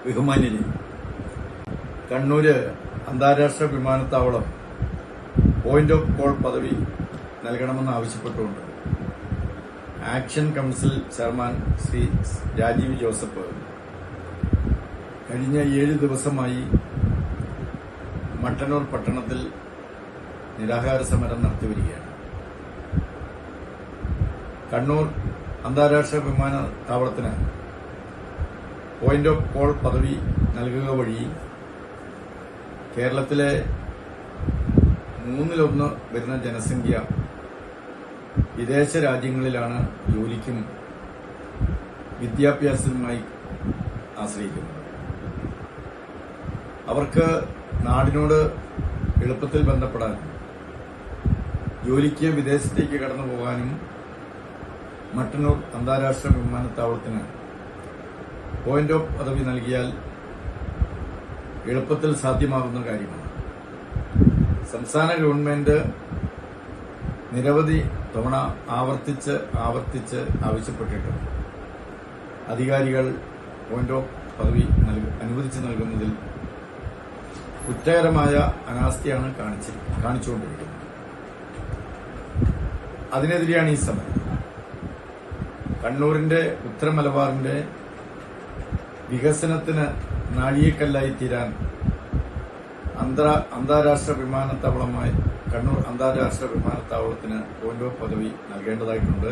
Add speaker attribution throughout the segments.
Speaker 1: ബഹുമാന്യരെ, കണ്ണൂര് അന്താരാഷ്ട്ര വിമാനത്താവളം point of call പദവി നൽകണമെന്ന് ആവശ്യപ്പെട്ടുകൊണ്ട് action council chairman Shri Rajeev Joseph കഴിഞ്ഞ 7 ദിവസമായി മട്ടന്നൂർ പട്ടണത്തിൽ നിരാഹാര സമരം നടത്തിവരികയാണ്. കണ്ണൂർ അന്താരാഷ്ട്ര വിമാനത്താവളത്തിന് പോയിന്റ് ഓഫ് കോൾ പദവി നൽകുക വഴി കേരളത്തിലെ 1/3 വരുന്ന ജനസംഖ്യ വിദേശ രാജ്യങ്ങളിലാണ് ജോലിക്കും വിദ്യാഭ്യാസത്തിനുമായി ആശ്രയിക്കുന്നത്. അവർക്ക് നാടിനോട് എളുപ്പത്തിൽ ബന്ധപ്പെടാനും ജോലിക്ക് വിദേശത്തേക്ക് കടന്നു പോകാനും മട്ടന്നൂർ അന്താരാഷ്ട്ര വിമാനത്താവളത്തിന് പോയിന്റ് ഓഫ് പദവി നൽകിയാൽ എളുപ്പത്തിൽ സാധ്യമാകുന്ന കാര്യമാണ്. സംസ്ഥാന ഗവൺമെന്റ് നിരവധി തവണ ആവർത്തിച്ച് ആവശ്യപ്പെട്ടിട്ടുണ്ട്. അധികാരികൾ പോയിന്റ് ഓഫ് പദവി അനുവദിച്ചു നൽകുന്നതിൽ കുറ്റകരമായ അനാസ്ഥയാണ് കാണിച്ചുകൊണ്ടിരിക്കുന്നത്. അതിനെതിരെയാണ് ഈ സമരം. കണ്ണൂരിന്റെ ഉത്തര മലബാറിന്റെ വികസനത്തിന് നാഴികക്കല്ലായി തീരാൻ അന്താരാഷ്ട്ര വിമാനത്താവളമായി കണ്ണൂർ അന്താരാഷ്ട്ര വിമാനത്താവളത്തിന് പോയിന്റ് ഓഫ് പദവി ലഭിക്കേണ്ടതായിട്ടുണ്ട്.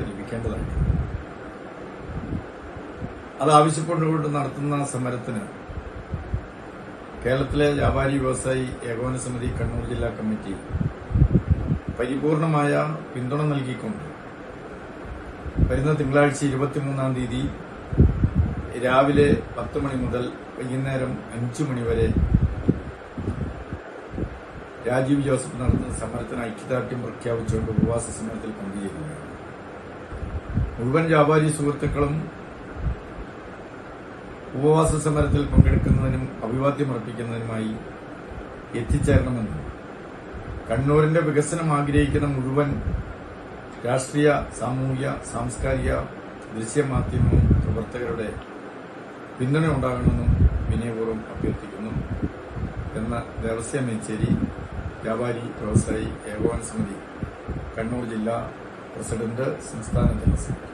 Speaker 1: അത് ആവശ്യപ്പെട്ടുകൊണ്ട് നടത്തുന്ന സമരത്തിന് കേരളത്തിലെ വ്യാപാരി വ്യവസായി ഏകോപന സമിതി കണ്ണൂർ ജില്ലാ കമ്മിറ്റി പരിപൂർണമായ പിന്തുണ നൽകിക്കൊണ്ട് വരുന്ന തിങ്കളാഴ്ച 23-ാം തീയതി രാവിലെ 10 മണി മുതൽ വൈകുന്നേരം 5 മണി വരെ രാജീവ് ജോസഫ് നടത്തുന്ന സമരത്തിന് ഐക്യദാർഢ്യം പ്രഖ്യാപിച്ചുകൊണ്ട് ഉപവാസ സമരത്തിൽ പങ്കുചേരുകയാണ്. മുഴുവൻ വ്യാപാരി സുഹൃത്തുക്കളും ഉപവാസ സമരത്തിൽ പങ്കെടുക്കുന്നതിനും അഭിവാദ്യമർപ്പിക്കുന്നതിനുമായി എത്തിച്ചേരണമെന്നും കണ്ണൂരിന്റെ വികസനം ആഗ്രഹിക്കുന്ന മുഴുവൻ രാഷ്ട്രീയ, സാമൂഹിക, സാംസ്കാരിക, ദൃശ്യമാധ്യമ പ്രവർത്തകരുടെ പിന്തുണ ഉണ്ടാകണമെന്നും വിനയപൂർവ്വം അഭ്യർത്ഥിക്കുന്നു എന്ന് ദേവസ്വം മേച്ചേരി വ്യാപാരി വ്യവസായി ഏകോപന സമിതി കണ്ണൂർ ജില്ലാ പ്രസിഡന്റ്, സംസ്ഥാന ജനറൽ സെക്രട്ടറി.